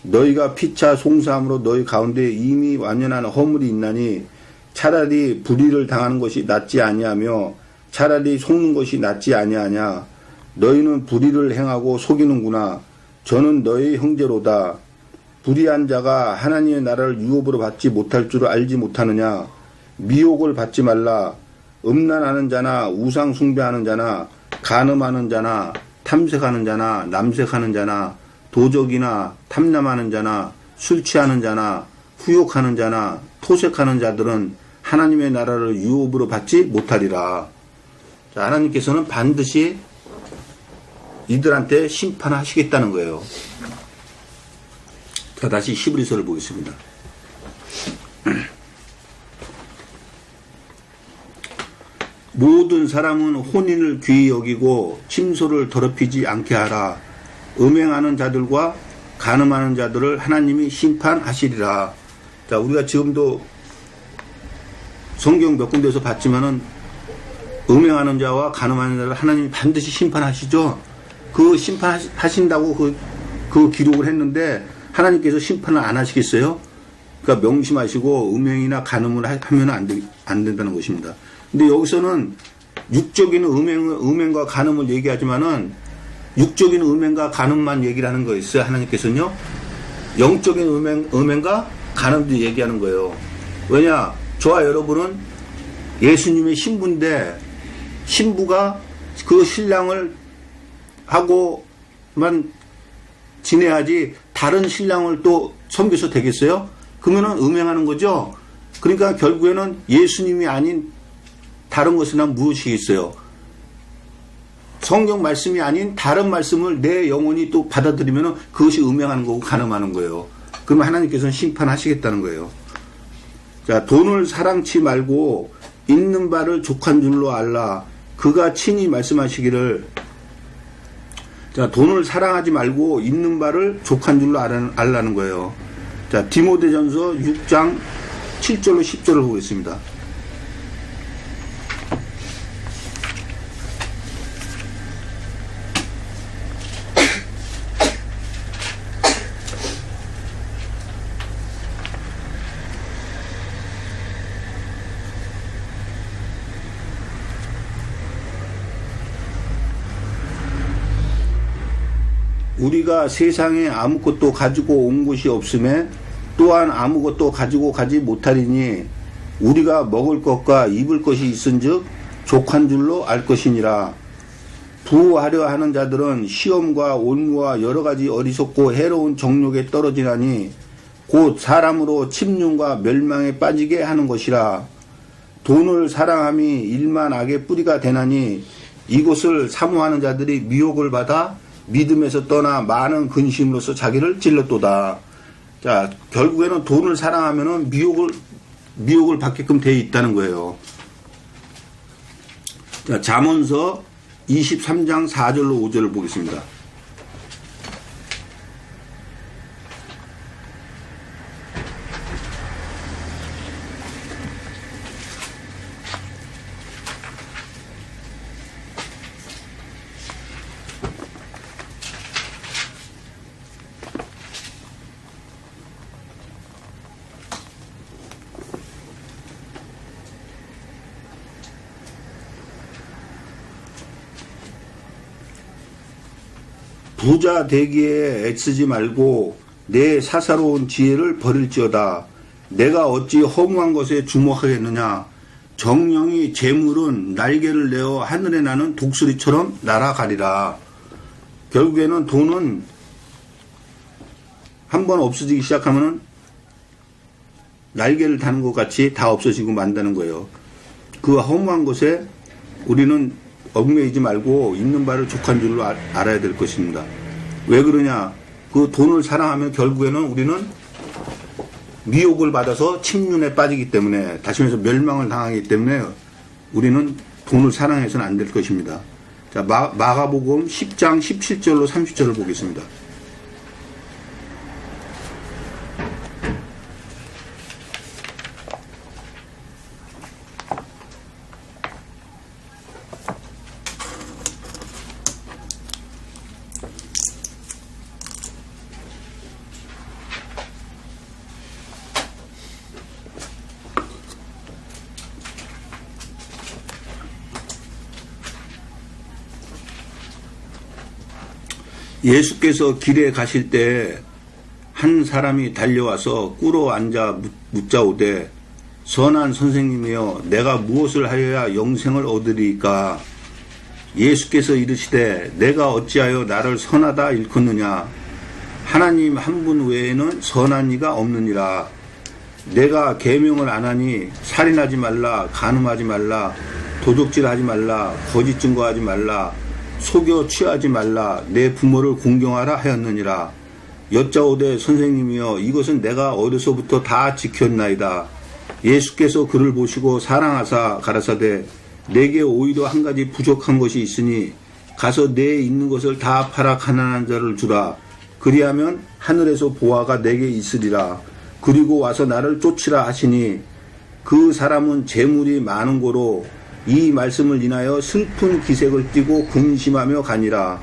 [SPEAKER 1] 너희가 피차 송사함으로 너희 가운데 이미 완연한 허물이 있나니 차라리 불의를 당하는 것이 낫지 아니하며 차라리 속는 것이 낫지 아니하냐? 너희는 불의를 행하고 속이는구나. 저는 너희 형제로다. 불의한 자가 하나님의 나라를 유업으로 받지 못할 줄 알지 못하느냐? 미혹을 받지 말라. 음란하는 자나 우상 숭배하는 자나 간음하는 자나 탐색하는 자나 남색하는 자나 도적이나 탐남하는 자나 술 취하는 자나 후욕하는 자나 토색하는 자들은 하나님의 나라를 유업으로 받지 못하리라. 자, 하나님께서는 반드시 이들한테 심판하시겠다는 거예요. 자, 다시 히브리서를 보겠습니다. 모든 사람은 혼인을 귀히 여기고 침소를 더럽히지 않게 하라. 음행하는 자들과 간음하는 자들을 하나님이 심판하시리라. 자, 우리가 지금도 성경 몇 군데에서 봤지만은 음행하는 자와 간음하는 자를 하나님이 반드시 심판하시죠. 그 심판하신다고 그 기록을 했는데 하나님께서 심판을 안 하시겠어요? 그러니까 명심하시고 음행이나 간음을 하면 안 된다는 것입니다. 근데 여기서는 육적인 음행과 간음을 얘기하지만은 육적인 음행과 간음만 얘기를 하는 거였어요. 하나님께서는요. 영적인 음행과 간음도 얘기하는 거예요. 왜냐? 저와 여러분은 예수님의 신부인데 신부가 그 신랑을 하고만 지내야지 다른 신랑을 또 섬겨서 되겠어요? 그러면은 음행하는 거죠. 그러니까 결국에는 예수님이 아닌 다른 것은 무엇이겠어요? 성경 말씀이 아닌 다른 말씀을 내 영혼이 또 받아들이면은 그것이 음행하는 거고 간음하는 거예요. 그러면 하나님께서는 심판하시겠다는 거예요. 자, 돈을 사랑치 말고 있는 바를 족한 줄로 알라. 그가 친히 말씀하시기를, 자, 돈을 사랑하지 말고 있는 바를 족한 줄로 알라는 거예요. 자, 디모데전서 6장 7절로 10절을 보겠습니다. 우리가 세상에 아무것도 가지고 온 것이 없음에 또한 아무것도 가지고 가지 못하리니 우리가 먹을 것과 입을 것이 있은즉 족한 줄로 알 것이니라. 부하려 하는 자들은 시험과 온유와 여러 가지 어리석고 해로운 정욕에 떨어지나니 곧 사람으로 침륜과 멸망에 빠지게 하는 것이라. 돈을 사랑함이 일만 악의 뿌리가 되나니 이것을 사모하는 자들이 미혹을 받아 믿음에서 떠나 많은 근심으로서 자기를 찔렀도다. 자, 결국에는 돈을 사랑하면은 미혹을 받게끔 되어 있다는 거예요. 자, 잠언서 23장 4절로 5절을 보겠습니다. 부자 되기에 애쓰지 말고 내 사사로운 지혜를 버릴지어다. 내가 어찌 허무한 것에 주목하겠느냐. 정령이 재물은 날개를 내어 하늘에 나는 독수리처럼 날아가리라. 결국에는 돈은 한번 없어지기 시작하면 날개를 다는 것 같이 다 없어지고 만다는 거예요. 그 허무한 것에 우리는 얽매이지 말고 있는 바를 족한 줄로 알아야 될 것입니다. 왜 그러냐? 그 돈을 사랑하면 결국에는 우리는 미혹을 받아서 침륜에 빠지기 때문에, 다시 말해서 멸망을 당하기 때문에 우리는 돈을 사랑해서는 안 될 것입니다. 자, 마가복음 10장 17절로 30절을 보겠습니다. 예수께서 길에 가실 때 한 사람이 달려와서 꿇어 앉아 묻자오되 선한 선생님이여 내가 무엇을 하여야 영생을 얻으리이까. 예수께서 이르시되 내가 어찌하여 나를 선하다 일컫느냐. 하나님 한 분 외에는 선한 이가 없느니라. 내가 계명을 안 하니 살인하지 말라, 간음하지 말라, 도둑질하지 말라, 거짓 증거하지 말라, 속여 취하지 말라, 내 부모를 공경하라 하였느니라. 여짜오되 선생님이여 이것은 내가 어려서부터 다 지켰나이다. 예수께서 그를 보시고 사랑하사 가라사대 내게 오히려 한 가지 부족한 것이 있으니 가서 내 있는 것을 다 팔아 가난한 자를 주라. 그리하면 하늘에서 보화가 내게 있으리라. 그리고 와서 나를 쫓으라 하시니 그 사람은 재물이 많은 고로 이 말씀을 인하여 슬픈 기색을 띠고 근심하며 가니라.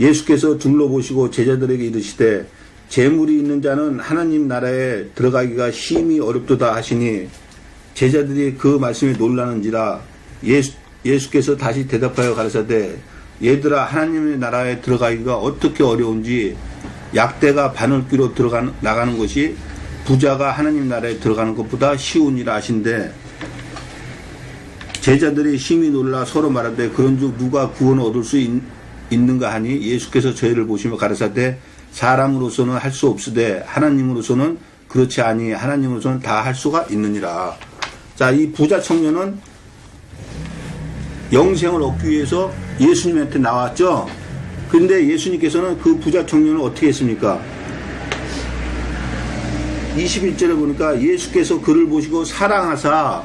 [SPEAKER 1] 예수께서 둘러보시고 제자들에게 이르시되 재물이 있는 자는 하나님 나라에 들어가기가 심히 어렵도다 하시니 제자들이 그 말씀에 놀라는지라. 예수께서 다시 대답하여 가라사대 얘들아, 하나님의 나라에 들어가기가 어떻게 어려운지 약대가 바늘귀로 나가는 것이 부자가 하나님 나라에 들어가는 것보다 쉬우니라 하신대. 제자들이 심히 놀라 서로 말하되 그런즉 누가 구원을 얻을 수 있는가 하니 예수께서 저희를 보시며 가라사대 사람으로서는 할 수 없으되 하나님으로서는 그렇지 아니 하나님으로서는 다 할 수가 있느니라. 자, 이 부자 청년은 영생을 얻기 위해서 예수님한테 나왔죠. 근데 예수님께서는 그 부자 청년을 어떻게 했습니까? 21절에 보니까 예수께서 그를 보시고 사랑하사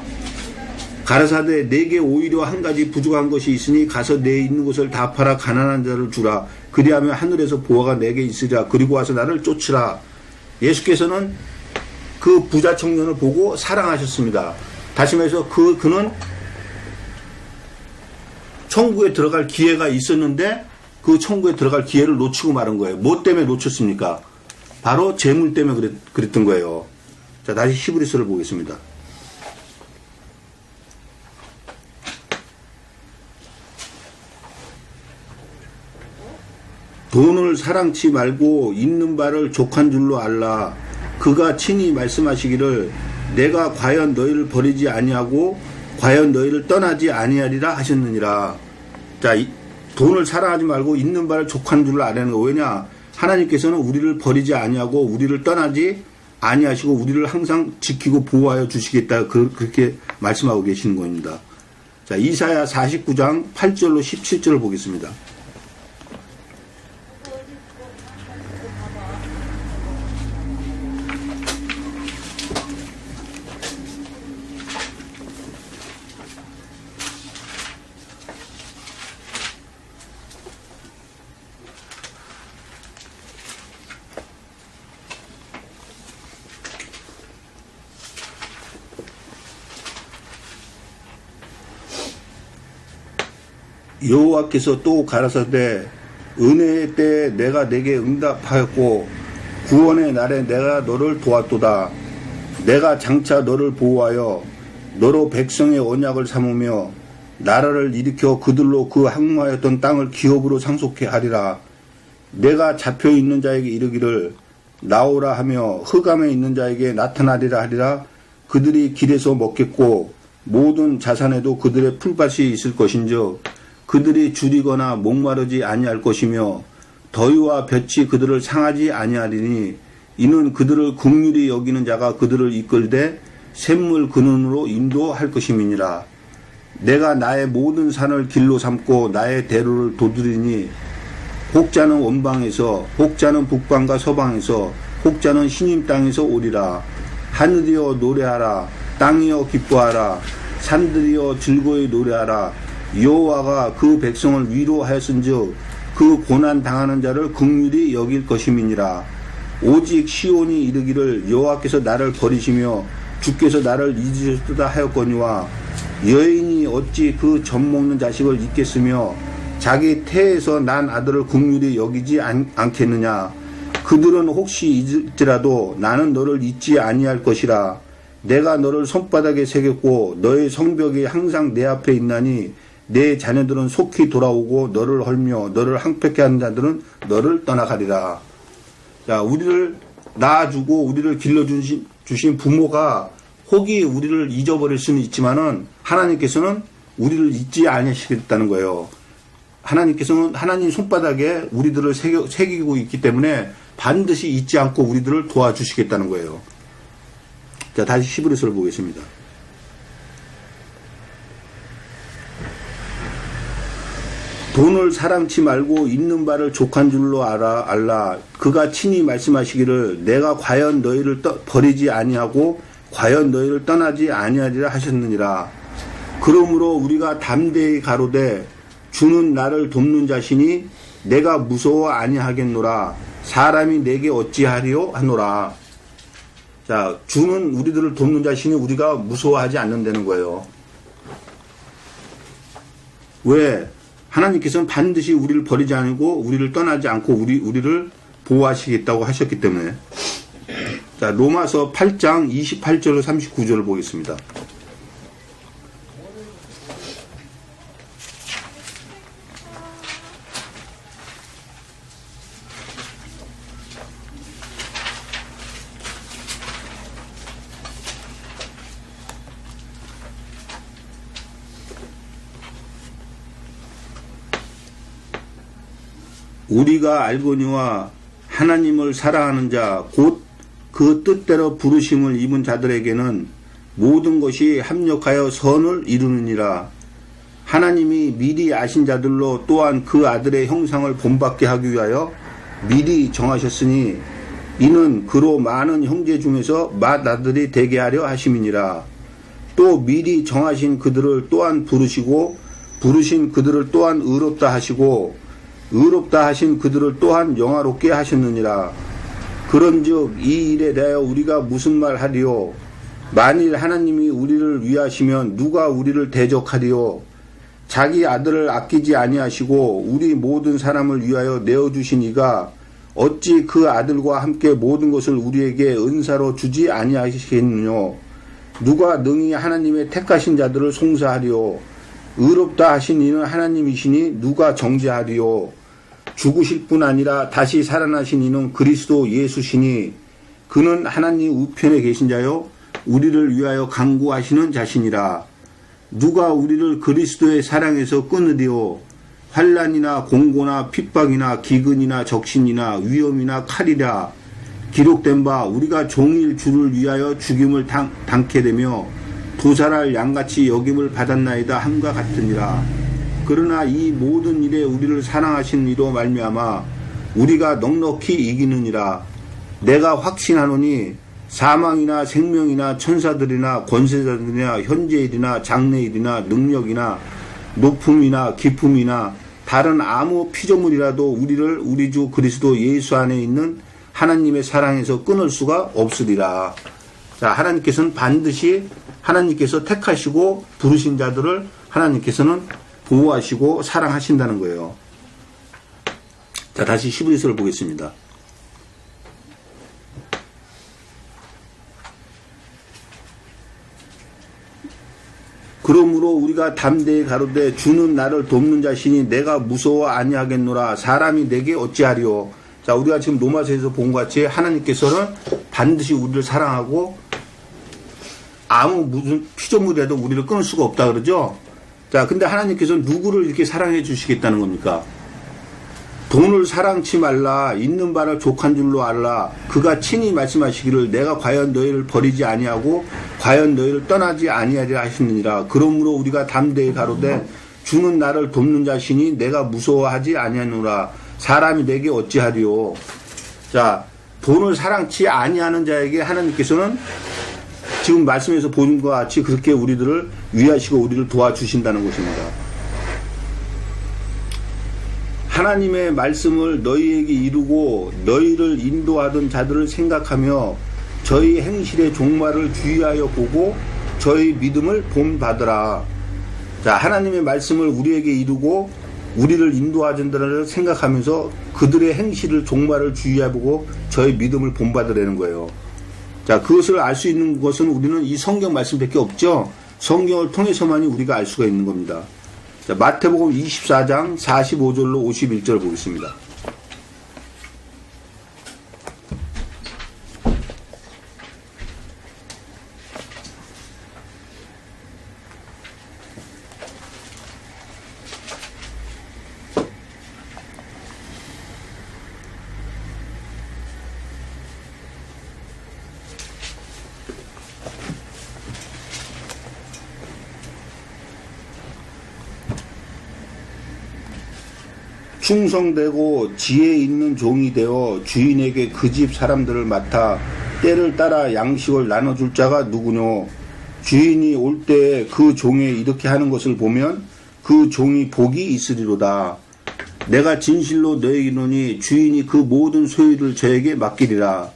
[SPEAKER 1] 가라사대 내게 오히려 한 가지 부족한 것이 있으니 가서 내 있는 것을 다 팔아 가난한 자를 주라. 그리하면 하늘에서 보화가 내게 있으리라. 그리고 와서 나를 쫓으라. 예수께서는 그 부자 청년을 보고 사랑하셨습니다. 다시 말해서 그는 천국에 들어갈 기회가 있었는데 그 천국에 들어갈 기회를 놓치고 말은 거예요. 뭐 때문에 놓쳤습니까? 바로 재물 때문에 그랬던 거예요. 자, 다시 히브리서를 보겠습니다. 돈을 사랑치 말고 있는 바를 족한 줄로 알라. 그가 친히 말씀하시기를 내가 과연 너희를 버리지 아니하고 과연 너희를 떠나지 아니하리라 하셨느니라. 자, 돈을 사랑하지 말고 있는 바를 족한 줄로 아라는 거. 왜냐? 하나님께서는 우리를 버리지 아니하고 우리를 떠나지 아니하시고 우리를 항상 지키고 보호하여 주시겠다. 그렇게 말씀하고 계시는 겁니다. 자, 이사야 49장 8절로 17절을 보겠습니다. 여호와께서 또 가라사대 은혜의 때에 내가 내게 응답하였고 구원의 날에 내가 너를 도왔도다. 내가 장차 너를 보호하여 너로 백성의 언약을 삼으며 나라를 일으켜 그들로 그 항모하였던 땅을 기업으로 상속해 하리라. 내가 잡혀있는 자에게 이르기를 나오라 하며 흑암에 있는 자에게 나타나리라 하리라. 그들이 길에서 먹겠고 모든 자산에도 그들의 풀밭이 있을 것인즉 그들이 줄이거나 목마르지 아니할 것이며 더위와 볕이 그들을 상하지 아니하리니 이는 그들을 긍휼히 여기는 자가 그들을 이끌되 샘물 근원으로 인도할 것임이니라. 내가 나의 모든 산을 길로 삼고 나의 대로를 도드리니 혹자는 원방에서 혹자는 북방과 서방에서 혹자는 신임 땅에서 오리라. 하늘이여 노래하라. 땅이여 기뻐하라. 산들이여 즐거이 노래하라. 여호와가 그 백성을 위로하였은즉 그 고난 당하는 자를 긍휼히 여길 것임이니라. 오직 시온이 이르기를 여호와께서 나를 버리시며 주께서 나를 잊으셨다 하였거니와 여인이 어찌 그 젖 먹는 자식을 잊겠으며 자기 태에서 난 아들을 긍휼히 여기지 않겠느냐. 그들은 혹시 잊을지라도 나는 너를 잊지 아니할 것이라. 내가 너를 손바닥에 새겼고 너의 성벽이 항상 내 앞에 있나니 내 자녀들은 속히 돌아오고 너를 헐며 너를 항폐케 하는 자들은 너를 떠나가리라. 자, 우리를 낳아주고 우리를 길러주신 부모가 혹이 우리를 잊어버릴 수는 있지만은 하나님께서는 우리를 잊지 아니하시겠다는 거예요. 하나님께서는 하나님 손바닥에 우리들을 새기고 있기 때문에 반드시 잊지 않고 우리들을 도와주시겠다는 거예요. 자, 다시 히브리서를 보겠습니다. 돈을 사랑치 말고 있는 바를 족한 줄로 알라. 그가 친히 말씀하시기를 내가 과연 너희를 버리지 아니하고 과연 너희를 떠나지 아니하리라 하셨느니라. 그러므로 우리가 담대히 가로되 주는 나를 돕는 자시니 내가 무서워 아니하겠노라. 사람이 내게 어찌하리요 하노라. 자, 주는 우리들을 돕는 자시니 우리가 무서워하지 않는다는 거예요. 왜? 하나님께서는 반드시 우리를 버리지 않고 우리를 떠나지 않고 우리를 보호하시겠다고 하셨기 때문에. 자, 로마서 8장 28절로 39절을 보겠습니다. 우리가 알거니와 하나님을 사랑하는 자 곧 그 뜻대로 부르심을 입은 자들에게는 모든 것이 합력하여 선을 이루느니라. 하나님이 미리 아신 자들로 또한 그 아들의 형상을 본받게 하기 위하여 미리 정하셨으니 이는 그로 많은 형제 중에서 맏아들이 되게 하려 하심이니라. 또 미리 정하신 그들을 또한 부르시고 부르신 그들을 또한 의롭다 하시고 의롭다 하신 그들을 또한 영화롭게 하셨느니라. 그런즉 이 일에 대하여 우리가 무슨 말 하리요? 만일 하나님이 우리를 위하시면 누가 우리를 대적하리요? 자기 아들을 아끼지 아니하시고 우리 모든 사람을 위하여 내어주신 이가 어찌 그 아들과 함께 모든 것을 우리에게 은사로 주지 아니하시겠느냐? 누가 능히 하나님의 택하신 자들을 송사하리요? 의롭다 하신 이는 하나님이시니 누가 정죄하리요? 죽으실 뿐 아니라 다시 살아나신 이는 그리스도 예수시니 그는 하나님 우편에 계신 자요 우리를 위하여 간구하시는 자시니라. 누가 우리를 그리스도의 사랑에서 끊으리요? 환난이나 공고나 핍박이나 기근이나 적신이나 위험이나 칼이라. 기록된 바 우리가 종일 주를 위하여 죽임을 당케 되며 도살할 양같이 여김을 받았나이다 함과 같으니라. 그러나 이 모든 일에 우리를 사랑하신 이로 말미암아 우리가 넉넉히 이기느니라. 내가 확신하노니 사망이나 생명이나 천사들이나 권세자들이나 현재일이나 장래일이나 능력이나 높음이나 깊음이나 다른 아무 피조물이라도 우리를 우리 주 그리스도 예수 안에 있는 하나님의 사랑에서 끊을 수가 없으리라. 자, 하나님께서는 반드시 하나님께서 택하시고 부르신 자들을 하나님께서는 보호하시고 사랑하신다는 거예요. 자, 다시 히브리서를 보겠습니다. 그러므로 우리가 담대히 가로되 주는 나를 돕는 자시니 내가 무서워 아니하겠노라. 사람이 내게 어찌하리요. 자, 우리가 지금 로마서에서 본 것 같이 하나님께서는 반드시 우리를 사랑하고 아무 무슨 피조물이라도 우리를 끊을 수가 없다 그러죠. 자, 근데 하나님께서는 누구를 이렇게 사랑해 주시겠다는 겁니까? 돈을 사랑치 말라. 있는 바를 족한 줄로 알라. 그가 친히 말씀하시기를 내가 과연 너희를 버리지 아니하고 과연 너희를 떠나지 아니하리라 하시느니라. 그러므로 우리가 담대히 가로되 주는 나를 돕는 자시니 내가 무서워하지 아니하노라. 사람이 내게 어찌하리요. 자, 돈을 사랑치 아니하는 자에게 하나님께서는 지금 말씀에서 보는 것 같이 그렇게 우리들을 위하시고 우리를 도와주신다는 것입니다. 하나님의 말씀을 너희에게 이루고 너희를 인도하던 자들을 생각하며 저희 행실의 종말을 주의하여 보고 저희 믿음을 본받으라. 자, 하나님의 말씀을 우리에게 이루고 우리를 인도하던 자들을 생각하면서 그들의 행실을 종말을 주의하여 보고 저희 믿음을 본받으라는 거예요. 자, 그것을 알 수 있는 것은 우리는 이 성경 말씀밖에 없죠. 성경을 통해서만이 우리가 알 수가 있는 겁니다. 자, 마태복음 24장 45절로 51절 보겠습니다. 충성되고 지혜 있는 종이 되어 주인에게 그 집 사람들을 맡아 때를 따라 양식을 나눠줄 자가 누구뇨? 주인이 올 때에 그 종에 이렇게 하는 것을 보면 그 종이 복이 있으리로다. 내가 진실로 너에게 이르노니 주인이 그 모든 소유를 저에게 맡기리라.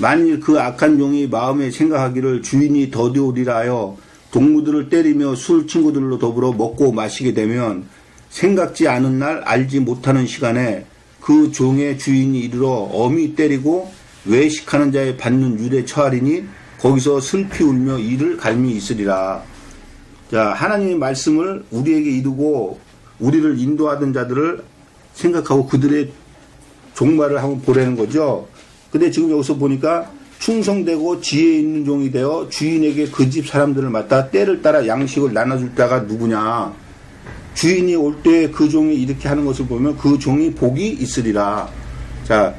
[SPEAKER 1] 만일 그 악한 종이 마음에 생각하기를 주인이 더디오리라 하여 동무들을 때리며 술 친구들로 더불어 먹고 마시게 되면 생각지 않은 날 알지 못하는 시간에 그 종의 주인이 이르러 엄히 때리고 외식하는 자의 받는 유대 처하리니 거기서 슬피 울며 이를 갈미 있으리라. 자, 하나님의 말씀을 우리에게 이루고 우리를 인도하던 자들을 생각하고 그들의 종말을 한번 보라는 거죠. 근데 지금 여기서 보니까 충성되고 지혜 있는 종이 되어 주인에게 그 집 사람들을 맡아 때를 따라 양식을 나눠줄 자가 누구냐. 주인이 올 때 그 종이 이렇게 하는 것을 보면 그 종이 복이 있으리라. 자,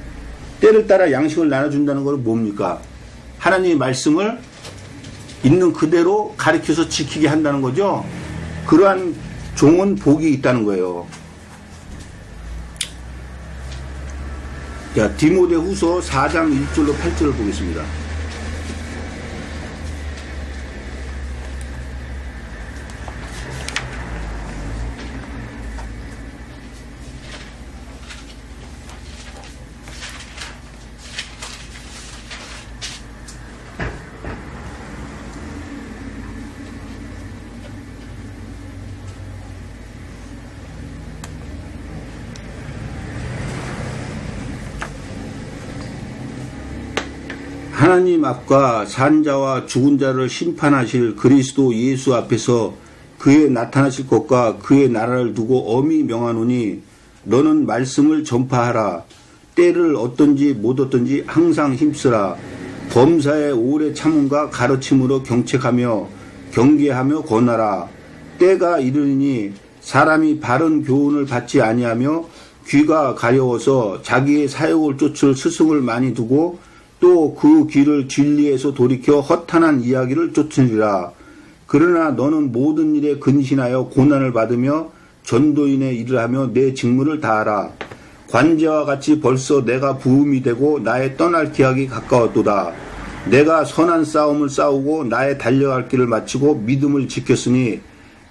[SPEAKER 1] 때를 따라 양식을 나눠준다는 건 뭡니까? 하나님의 말씀을 있는 그대로 가르쳐서 지키게 한다는 거죠. 그러한 종은 복이 있다는 거예요. 자, 디모데후서 4장 1절로 8절을 보겠습니다. 하나님 앞과 산자와 죽은 자를 심판하실 그리스도 예수 앞에서 그의 나타나실 것과 그의 나라를 두고 엄히 명하노니 너는 말씀을 전파하라. 때를 어떤지 못 어떤지 항상 힘쓰라. 범사의 오래 참음과 가르침으로 경책하며 경계하며 권하라. 때가 이르니 사람이 바른 교훈을 받지 아니하며 귀가 가려워서 자기의 사욕을 쫓을 스승을 많이 두고 또 그 귀를 진리에서 돌이켜 허탄한 이야기를 쫓으리라. 그러나 너는 모든 일에 근신하여 고난을 받으며 전도인의 일을 하며 내 직무를 다하라. 관제와 같이 벌써 내가 부음이 되고 나의 떠날 기약이 가까웠도다. 내가 선한 싸움을 싸우고 나의 달려갈 길을 마치고 믿음을 지켰으니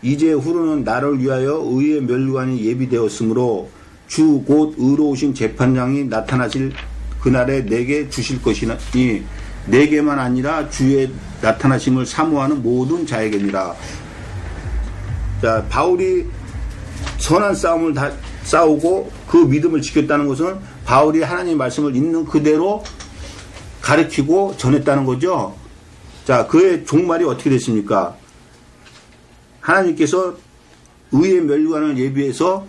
[SPEAKER 1] 이제 후로는 나를 위하여 의의 멸관이 예비되었으므로 주 곧 의로우신 재판장이 나타나실 그날에 내게 주실 것이니 내게만 아니라 주의 나타나심을 사모하는 모든 자에게니라. 자, 바울이 선한 싸움을 다 싸우고 그 믿음을 지켰다는 것은 바울이 하나님의 말씀을 있는 그대로 가르치고 전했다는 거죠. 자, 그의 종말이 어떻게 됐습니까? 하나님께서 의의 멸관을 예비해서